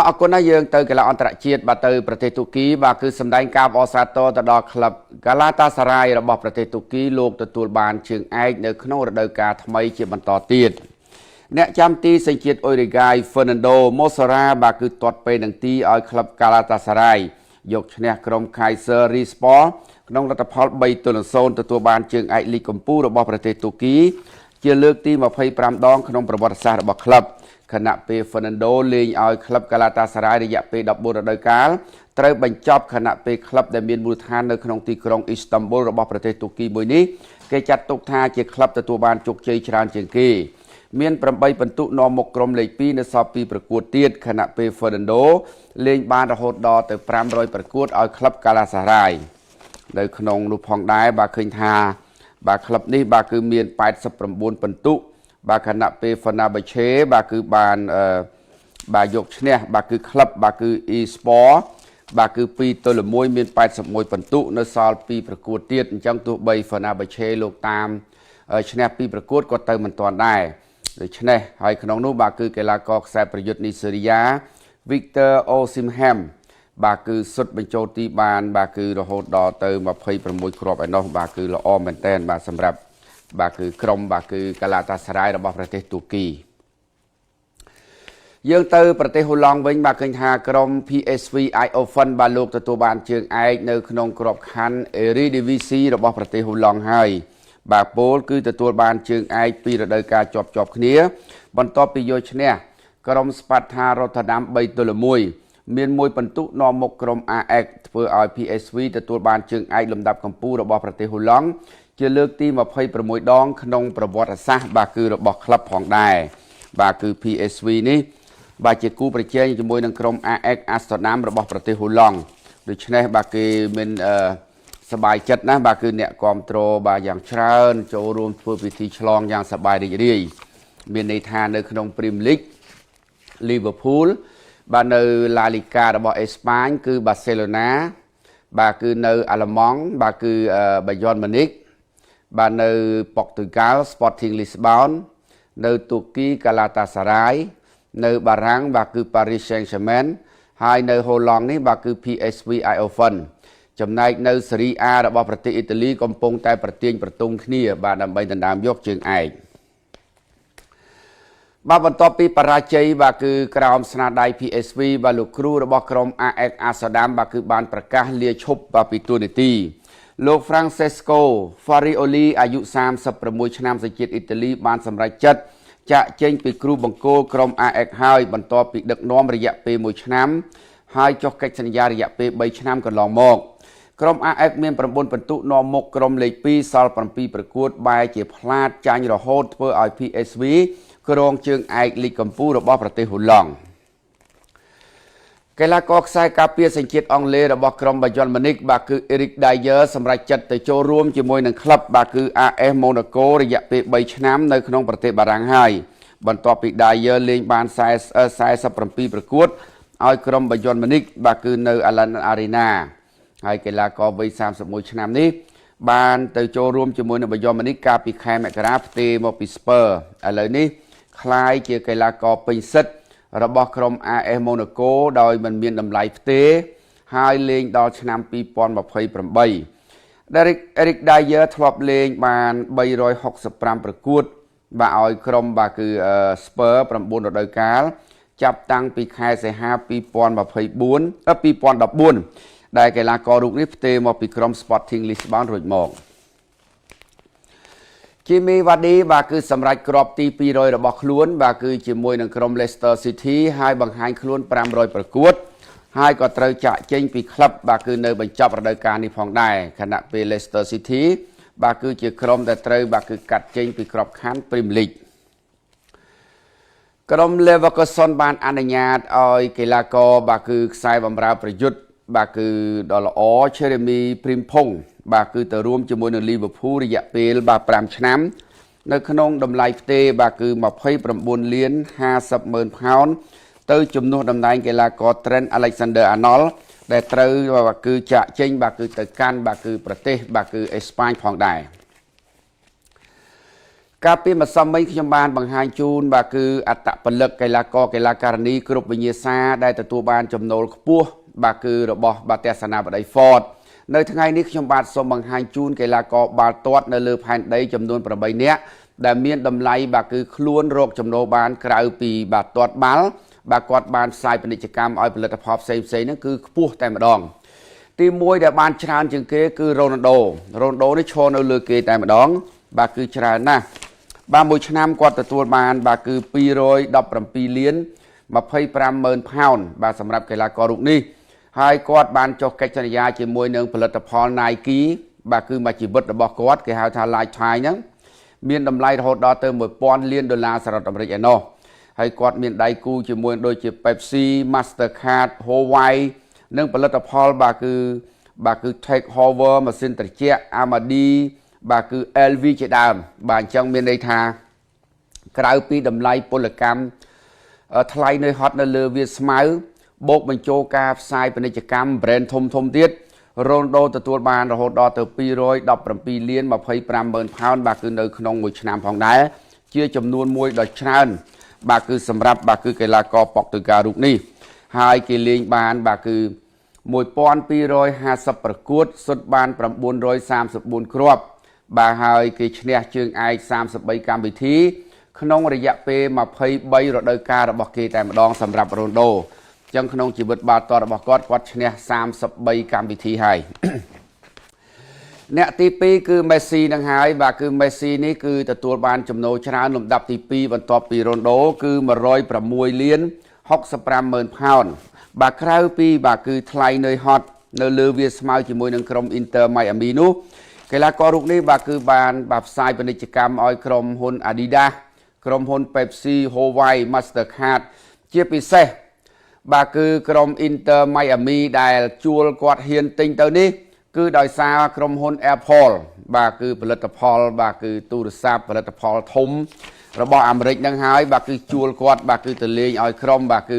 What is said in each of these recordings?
អរគុណណាស់យើងទៅកីឡាអន្តរជាតិបាទទៅប្រទេសទូគីបាទគឺសម្ដែងការបអសាទរទៅដល់ក្លឹប Galatasaray របស់ប្រទេសទូគីលោកទទួលបានជើងឯកនៅក្នុងរដូវកាលថ្មីជាបន្តទៀតអ្នកចាំទីសញ្ជាតិអ៊ុយរេហ្គាយ Fernando Mosera បាទគឺទាត់ពេលនឹងទីឲ្យក្លឹប Galatasaray យកឈ្នះក្រុម Kayserispor ក្នុងលទ្ធផល 3-0 ទទួលបានជើងឯកលីកកំពូលរបស់ប្រទេសទូគីជាលើកទី25ដងក្នុងប្រវត្តិសាស្ត្ររបស់ក្លឹបខណៈពេល Fernando លេងឲ្យក្លឹប Galatasaray រយៈពេល14រដូវកាលត្រូវបញ្ចប់ខណៈពេលក្លឹបដែលមានមូលដ្ឋាននៅក្នុងទីក្រុង Istanbul របស់ប្រទេសទូគីមួយនេះគេចាត់ទុកថាជាក្លឹបទទួលបានជោគជ័យច្រើនជាងគេមាន8ពិន្ទុនាំមុខក្រុមលេខ2នៅសល់2ប្រកួតទៀតខណៈពេល Fernando លេងបានរហូតដល់ទៅ500ប្រកួតឲ្យក្លឹប Galatasaray នៅក្នុងនោះផងដែរបាទឃើញថាបាទក្លឹបនេះបាទគឺមាន89ពិន្ទុបាទខណៈពេល Fenerbahce បាទគឺបានបាទយកឈ្នះបាទគឺក្លឹបបាទគឺ e-sport បាទគឺ2-1មាន81ពិន្ទុនៅសល់2ប្រកួតទៀតអញ្ចឹងទោះបី Fenerbahce លោកតាមឈ្នះ2ប្រកួតក៏ទៅមិនទាន់ដែរដូច្នេះហើយក្នុងនោះបាទគឺកីឡាករខ្សែប្រយុទ្ធនីសេរីយ៉ា Victor Osimhen បាទគឺសុទ្ធបញ្ចូលទីបានបាទគឺរហូតដល់ទៅ26គ្រាប់ឯណោះបាទគឺល្អមែនតើបាទសម្រាប់បាទគឺក្រុមបាទគឺ Galatasaray របស់ប្រទេសទូគីយើងទៅប្រទេសហូឡង់វិញបាទឃើញថាក្រុម PSV Eindhoven បាទលោកទទួលបានជើងឯកនៅក្នុងក្របខ័ណ្ឌ Eredivisie របស់ប្រទេសហូឡង់ហើយបាទពលគឺទទួលបានជើងឯកពីរដូវកាលជាប់គ្នាបន្ទាប់ពីយកឈ្នះក្រុម Sparta Rotterdam 3-1មាន1ពិន្ទុនាំមុខក្រុម AEK ធ្វើឲ្យ PSV ទទួលបានជើងឯកលំដាប់កំពូលរបស់ប្រទេសហូឡង់ជាលើកទី26ដងក្នុងប្រវត្តិសាស្ត្របាទគឺរបស់ក្លឹបផងដែរបាទគឺ PSV នេះបាទជាគូប្រជែងជាមួយនឹងក្រុម AEK Amsterdam របស់ប្រទេសហូឡង់ដូច្នេះបាទគេមានសប្បាយចិត្តណាស់បាទគឺអ្នកគ្រប់គ្រងបាទយ៉ាងច្រើនចូលរួមធ្វើពិធីឆ្លងយ៉ាងសប្បាយរីករាយមានន័យថានៅក្នុង Premier League Liverpool បាទនៅ La Liga របស់អេស្ប៉ាញគឺ Barcelona បាទគឺនៅអាល្លឺម៉ង់បាទគឺ Bayern Munich បាទនៅ Portugal Sporting Lisbon នៅទូគី Galatasaray នៅបារាំងបាទគឺ Paris Saint-Germain ហើយនៅហូឡង់នេះបាទគឺ PSV Eindhoven ចំណែកនៅស៊េរី A របស់ប្រទេសអ៊ីតាលីកំពុងតែប្រទាញប្រទង់គ្នាបាទដើម្បីដណ្ដើមយកជើងឯកបាទបន្ទាប់ពីបរាជ័យបាទគឺក្រោមស្នាដៃ PSV បាទលោកគ្រូរបស់ក្រុម AEK Amsterdam បាទគឺបានប្រកាសលាឈប់បាទពីតួនាទីលោក Francesco Farioli អាយុ36ឆ្នាំសញ្ជាតិអ៊ីតាលីបានសម្រេចចិត្តចាក់ចេញពីគ្រូបង្គោលក្រុម AEK ហើយបន្ទាប់ពីដឹកនាំរយៈពេល1ឆ្នាំហើយចុះកិច្ចសន្យារយៈពេល3ឆ្នាំកន្លងមកក្រុម AEK មាន9ពិន្ទុនាំមុខក្រុមលេខ2សល់7ប្រកួតបែរជាផ្លាតចាញ់រហូតធ្វើឲ្យ PSV ក្រងជើងឯកលីកកំពូលរបស់ប្រទេសហូឡង់កីឡាករខ្សែការពារសញ្ជាតិអង់គ្លេសរបស់ក្រុម Bayern Munich បាទគឺ Eric Dier សម្រេចចិត្តទៅចូលរួមជាមួយនឹងក្លឹបបាទគឺ AS Monaco រយៈពេល3ឆ្នាំនៅក្នុងប្រទេសបារាំងហើយបន្ទាប់ពី Dier លេងបាន47ប្រកួតឲ្យក្រុម Bayern Munich បាទគឺនៅ Allianz Arena ហើយកីឡាករវ័យ31ឆ្នាំនេះបានទៅចូលរួមជាមួយនឹង Bayern Munich កាលពីខែមករាផ្ទេរមកពី Spurs ឥឡូវនេះក្លាយជាកីឡាករពេញសិទ្ធិរបស់ក្រុម AS Monaco ដោយមិនមានតម្លៃផ្ទេរហើយលេងដល់ឆ្នាំ2028 Eric Dier ធ្លាប់លេងបាន365ប្រកួតបាទឲ្យក្រុមបាទគឺ Spurs 9រដូវកាលចាប់តាំងពីខែសីហា2014ដែលកីឡាកររូបនេះផ្ទេរមកពីក្រុម Sporting Lisbon រួចមកJimmy Vardy បាទគឺសម្រេចគ្រាប់ទី200របស់ខ្លួនបាទគឺជាមួយនឹងក្រុម Leicester City ហើយបង្ហាញខ្លួន500ប្រកួតហើយក៏ត្រូវចាក់ចេញពីក្លឹបបាទគឺនៅបញ្ចប់រដូវកាលនេះផងដែរខណៈពេល Leicester City បាទគឺជាក្រុមដែលត្រូវបាទគឺកាត់ចេញពីក្របខ័ណ្ឌ Premier League ក្រុម Leverkusen បានអនុញ្ញាតឲ្យកីឡាករបាទគឺខ្សែបម្រើប្រយុទ្ធបាទគឺដ៏ល្អ Jeremy Frimpong បាទគឺទៅរួមជាមួយនឹង Liverpool រយៈពេលបាទ5ឆ្នាំនៅក្នុងតម្លៃផ្ទេរបាទគឺ29លាន50ម៉ឺនផោនទៅជំនួសតំណែងកីឡាករ Trent Alexander-Arnold ដែលត្រូវបាទគឺចាក់ចេញបាទគឺទៅកាន់បាទគឺប្រទេសបាទគឺអេស្ប៉ាញផងដែរ ការពីម្សិលមិញខ្ញុំបានបង្ហាញជូនបាទគឺអត្តពលិកកីឡាករកីឡាការិនីគ្រប់វិញ្ញាសាដែលទទួលបានចំណូលខ្ពស់បាទគឺរបស់បាទទស្សនាបតី Ford នៅថ្ងៃនេះខ្ញុំបាទសូមបង្ហាញជូនកីឡាករបាល់ទាត់នៅលើផែនដីចំនួន8នាក់ដែលមានតម្លៃបាទគឺខ្លួនរកចំណូលបានក្រៅពីបាទទាត់បាល់បាទគាត់បានផ្សាយពាណិជ្ជកម្មឲ្យផលិតផលផ្សេងៗហ្នឹងគឺខ្ពស់តែម្ដងទី1ដែលបានច្រើនជាងគេគឺរ៉ូណាល់ដូនេះឈរនៅលើគេតែម្ដងបាទគឺច្រើនណាស់បាទមួយឆ្នាំគាត់ទទួលបានបាទគឺ217លាន25ម៉ឺនផោនបាទសម្រាប់កីឡាកររូបនេះហើយគាត់បានចុះកិច្ចសន្យាជាមួយនឹងផលិតផល Nike បាទគឺមួយជីវិតរបស់គាត់គេហៅថា Lifetime ហ្នឹងមានតម្លៃរហូតដល់ទៅ1000លានដុល្លារសហរដ្ឋអាមេរិកឯណោះហើយគាត់មានដៃគូជាមួយដូចជា Pepsi Mastercard Huawei និងផលិតផលបាទគឺ Tech Heuer ម៉ាស៊ីនត្រជាក់ Amadi បាទគឺ LV ជាដើមបាទអញ្ចឹងមានន័យថាក្រៅពីតម្លៃពលកម្មថ្លៃនៅហត់នៅលើវាស្មៅបូកបញ្ចូលការផ្សាយពាណិជ្ជកម្ម brand ធំទៀតរ៉ូណាល់ដូទទួលបានរហូតដល់ទៅ217លាន25ម៉ឺនផោនបាទគឺនៅក្នុងមួយឆ្នាំផងដែរជាចំនួនមួយដ៏ច្រើនបាទគឺសម្រាប់បាទគឺកីឡាករប៉ុកទុយហ្គាល់រូបនេះហើយគេលេងបានបាទគឺ1250ប្រកួតសុទ្ធបាន934គ្រាប់បាទហើយគេឈ្នះជើងឯក33កម្មវិធីក្នុងរយៈពេល23រដូវកាលរបស់គេតែម្ដងសម្រាប់រ៉ូណាល់ដូអញ្ចឹងក្នុងជីវិតបាល់ទាត់របស់គាត់ឈ្នះ33កម្មវិធីហើយអ្នកទី2គឺមេស៊ីនឹងហើយបាទគឺមេស៊ីនេះគឺទទួលបានចំណូលច្រើនលំដាប់ទី2បន្ទាប់ពីរ៉ូណាល់ដូគឺ106លាន65ម៉ឺនផោនបាទក្រៅពីបាទគឺថ្លៃនៅហត់នៅលើវាស្មៅជាមួយនឹងក្រុម Inter Miami នោះកីឡាកររូបនេះបាទគឺបានបាទផ្សាយពាណិជ្ជកម្មឲ្យក្រុមហ៊ុន Adidas ក្រុមហ៊ុន Pepsi Huawei Mastercard ជាពិសេសបាទគឺក្រុម Inter Miami ដែលជួលគាត់ហ៊ានទិញទៅនេះគឺដោយសារក្រុមហ៊ុន Apple បាទគឺផលិតផលបាទគឺទូរស័ព្ទផលិតផលធំរបស់អាមេរិកនឹងហើយបាទគឺជួលគាត់បាទគឺទៅលេងឲ្យក្រុមបាទគឺ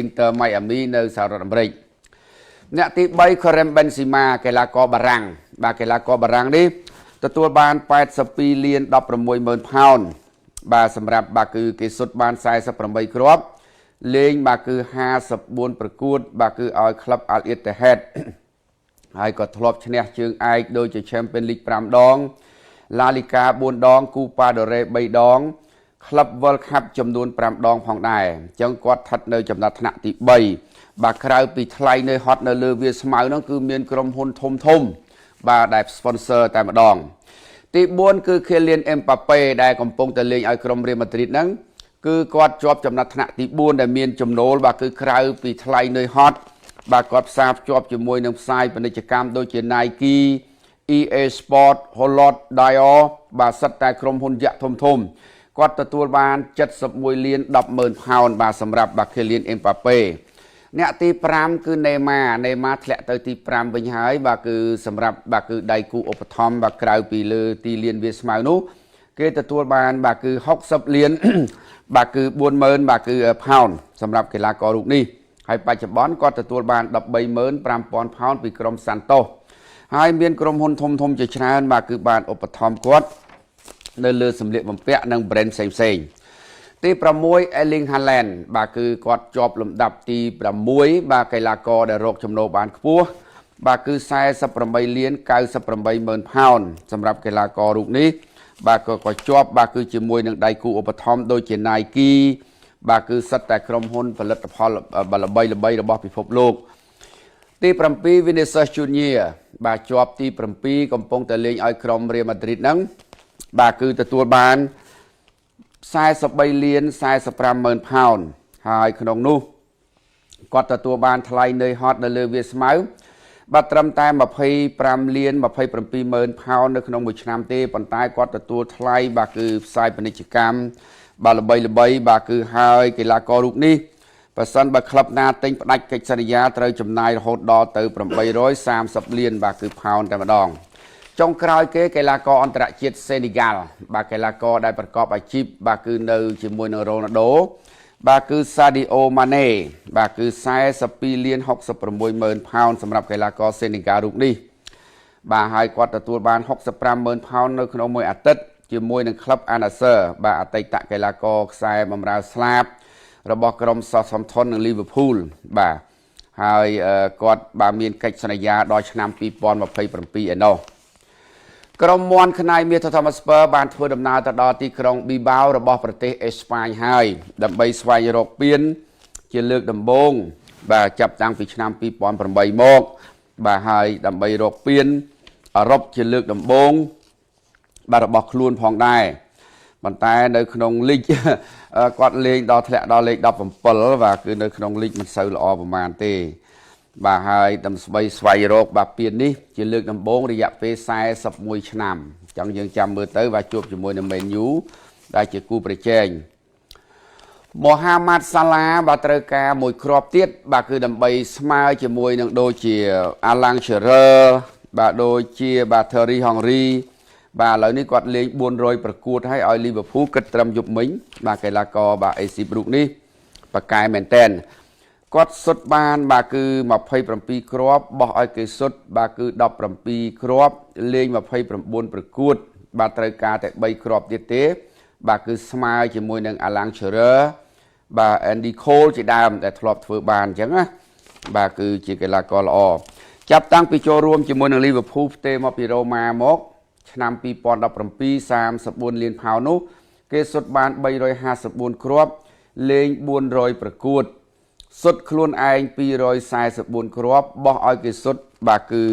Inter Miami នៅសហរដ្ឋអាមេរិកអ្នកទី3 Karim Benzema កីឡាករបារាំងបាទកីឡាករបារាំងនេះទទួលបាន82លាន16ម៉ឺនផោនបាទសម្រាប់បាទគឺគេសុទ្ធបាន48គ្រាប់លេងបាទគឺ54ប្រកួតបាទគឺឲ្យក្លឹប Al Ittihad ហើយក៏ធ្លាប់ឈ្នះជើងឯកដូចជា Champions League 5 ដង La Liga 4 ដង Copa del Rey 3 ដង Club World Cup ចំនួន5ដងផងដែរអញ្ចឹងគាត់ស្ថិតនៅចំណាត់ថ្នាក់ទី3បាទក្រៅពីថ្លៃនៅហត់នៅលើវាស្មៅហ្នឹងគឺមានក្រុមហ៊ុនធំបាទដែល sponsor តែម្ដងទី4គឺ Kylian Mbappé ដែលកំពុងតែលេងឲ្យក្រុម Real Madrid ហ្នឹងគឺគាត់ជាប់ចំណាត់ថ្នាក់ទី4ដែលមានចំណូលបាទគឺក្រៅពីថ្លៃនៅហត់បាទគាត់ផ្សារភ្ជាប់ជាមួយនឹងផ្សាយពាណិជ្ជកម្មដូចជា Nike EA Sport Holland Dior បាទសិតតែក្រុមហ៊ុនយក្សធំគាត់ទទួលបាន71លាន10ម៉ឺនផោនបាទសម្រាប់បាទ Kylian Mbappé អ្នកទី5គឺ Neymar ធ្លាក់ទៅទី5វិញហើយបាទគឺសម្រាប់បាទគឺដៃគូឧបត្ថម្ភបាទក្រៅពីលើទីលានវាស្មៅនោះគេទទួលបានបាទគឺ60លានបាទគឺ40000បាទគឺផោនសម្រាប់កីឡាកររូបនេះហើយបច្ចុប្បន្នគាត់ទទួលបាន135,000ផោនពីក្រុម Santos ហើយមានក្រុមហ៊ុនធំជាច្រើនបាទគឺបានឧបត្ថម្ភគាត់នៅលើសម្លៀកបំពាក់និង brand ផ្សេងទី6 Erling Haaland បាទគឺគាត់ជាប់លំដាប់ទី6បាទកីឡាករដែលរកចំណូលបានខ្ពស់បាទគឺ48លាន98ម៉ឺនផោនសម្រាប់កីឡាកររូបនេះបាទក៏ជាប់បាទគឺជាមួយនឹងដៃគូឧបត្ថម្ភដូចជា Nike បាទគឺសិតតែក្រុមហ៊ុនផលិតផលល្បីរបស់ពិភពលោកទី7 Vinicius Junior បាទជាប់ទី7កំពុងតែលេងឲ្យក្រុម Real Madrid ហ្នឹងបាទគឺទទួលបាន43លាន45ម៉ឺនផោនហើយក្នុងនោះគាត់ទទួលបានថ្លៃនៅហត់នៅលើវាស្មៅបាទត្រឹមតែ25លាន27ម៉ឺនផោននៅក្នុងមួយឆ្នាំទេប៉ុន្តែគាត់ទទួលថ្លៃបាទគឺផ្សាយពាណិជ្ជកម្មបាទល្បីបាទគឺហើយកីឡាកររូបនេះបើសិនបើក្លឹបណាទិញផ្ដាច់កិច្ចសន្យាត្រូវចំណាយរហូតដល់ទៅ830លានបាទគឺផោនតែម្ដងចុងក្រោយគេកីឡាករអន្តរជាតិសេនីហ្គាល់បាទកីឡាករដែលប្រកបអាជីពបាទគឺនៅជាមួយនឹងរ៉ូណាល់ដូបាទគឺ Sadio Mane បាទគឺ42លាន66ម៉ឺនផោនសម្រាប់កីឡាករសេនីហ្គាល់រូបនេះបាទហើយគាត់ទទួលបាន65ម៉ឺនផោននៅក្នុងមួយអាទិត្យ ជាមួយនឹងក្លឹបអាណាសឺបាទអតីតកីឡាករខ្សែបម្រើស្លាបរបស់ក្រុម Southampton និង Liverpool បាទហើយគាត់បានមានកិច្ចសន្យាដល់ឆ្នាំ2027ឯណោះក្រុមមន់ខ្នាយមាស Tottenham Hotspur បានធ្វើដំណើរទៅដល់ទីក្រុង Bilbao របស់ប្រទេសអេស្ប៉ាញហើយដើម្បីស្វែងរកពានជាលើកដំបូងបាទចាប់តាំងពីឆ្នាំ2008មកបាទហើយដើម្បីរកពានអឺរ៉ុបជាលើកដំបូងបាទរបស់ខ្លួនផងដែរប៉ុន្តែនៅក្នុងលីកគាត់លេងដល់ធ្លាក់ដល់លេខ17បាទគឺនៅក្នុងលីកមិនសូវល្អប្រហែលទេបាទហើយដើម្បីស្វែងរកបាទពាននេះជាលើកដំបូងរយៈពេល41ឆ្នាំអញ្ចឹងយើងចាំមើលទៅបាទជួបជាមួយនឹង Man U ដែលជាគូប្រជែងមូហាម៉ាត់សាឡាបាទត្រូវការមួយគ្រាប់ទៀតបាទគឺដើម្បីស្មើជាមួយនឹងដូចជាអាឡាំងឈឺរ៉ឺបាទដូចជាបាទ Thierry Henry បាទឥឡូវនេះគាត់លេង400ប្រកួតហើយឲ្យ Liverpool គិតត្រឹមយប់មិញបាទកីឡាករបាទ AC Brook នេះប៉ាកែមែនតែនគាត់សុទ្ធបានបាទគឺ27គ្រាប់បោះឲ្យគេសុទ្ធបាទគឺ17គ្រាប់លេង29ប្រកួតបាទត្រូវការតែ3គ្រាប់ទៀតទេបាទគឺស្មើជាមួយនឹង Alan Shearer បាទ Andy Cole ជាដើមដែលធ្លាប់ធ្វើបានអញ្ចឹងណាបាទគឺជាកីឡាករល្អចាប់តាំងពីចូលរួមជាមួយនឹង Liverpool ផ្ទេរមកពី Roma មកឆ្នាំ2017 34លានផោននោះគេសុទ្ធបាន354គ្រាប់លេង400ប្រកួតសុទ្ធខ្លួនឯង244គ្រាប់បោះឲ្យគេសុទ្ធបាទគឺ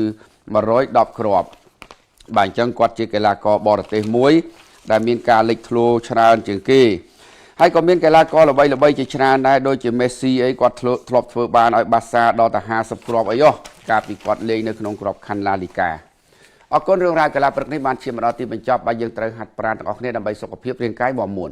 110គ្រាប់បាទអញ្ចឹងគាត់ជាកីឡាករបរទេសមួយដែលមានការលេចធ្លោច្រើនជាងគេហើយក៏មានកីឡាករល្បីៗជាច្រើនដែរដូចជា Messi អីគាត់ធ្លាប់ធ្វើបានឲ្យបាសាដល់តែ50គ្រាប់អីហ៎កាលពីគាត់លេងនៅក្នុងក្របខ័ណ្ឌ La Liga អរគុណរឿងរ៉ាវកីឡាព្រឹកនេះបានឈានមកដល់ទីបញ្ចប់បាទយើងត្រូវហាត់ប្រាណទាំងអស់គ្នាដើម្បីសុខភាពរាងកាយមាំមួន